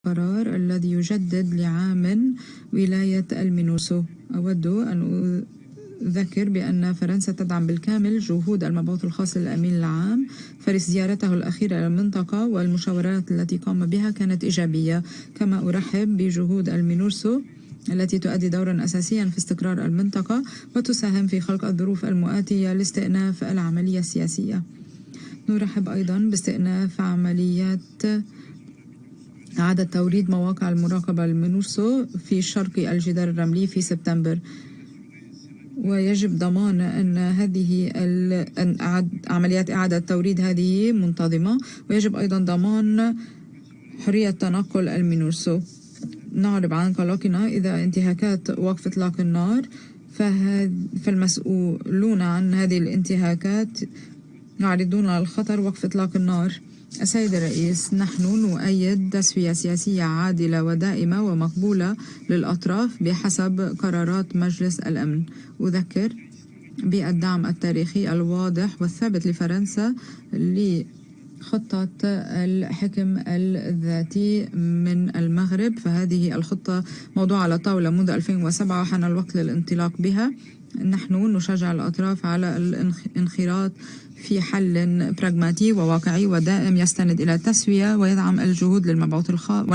القرار الذي يجدد لعام ولاية المينورسو. أود أن أذكر بأن فرنسا تدعم بالكامل جهود المبعوث الخاص للأمين العام فارس. زيارته الأخيرة إلى المنطقة والمشاورات التي قام بها كانت إيجابية. كما أرحب بجهود المينورسو التي تؤدي دورا أساسيا في استقرار المنطقة وتساهم في خلق الظروف المؤاتية لاستئناف العملية السياسية. نرحب أيضا باستئناف عمليات إعادة توريد مواقع المراقبة المينورسو في شرق الجدار الرملي في سبتمبر، ويجب ضمان أن هذه عمليات إعادة توريد هذه منتظمة، ويجب أيضا ضمان حرية تنقل المينورسو. نعرب عن قلقنا إذا انتهاكات وقف إطلاق النار، فالمسؤولون عن هذه الانتهاكات يعرضون على الخطر وقف إطلاق النار. السيد الرئيس، نحن نؤيد تسوية سياسية عادلة ودائمة ومقبولة للأطراف بحسب قرارات مجلس الأمن. أذكر بالدعم التاريخي الواضح والثابت لفرنسا لخطة الحكم الذاتي من المغرب، فهذه الخطة موضوعة على طاولة منذ 2007 وحان الوقت للانطلاق بها. نحن نشجع الأطراف على الانخراط في حل براغماتي وواقعي ودائم يستند إلى التسوية ويدعم الجهود للمبعوث الخاص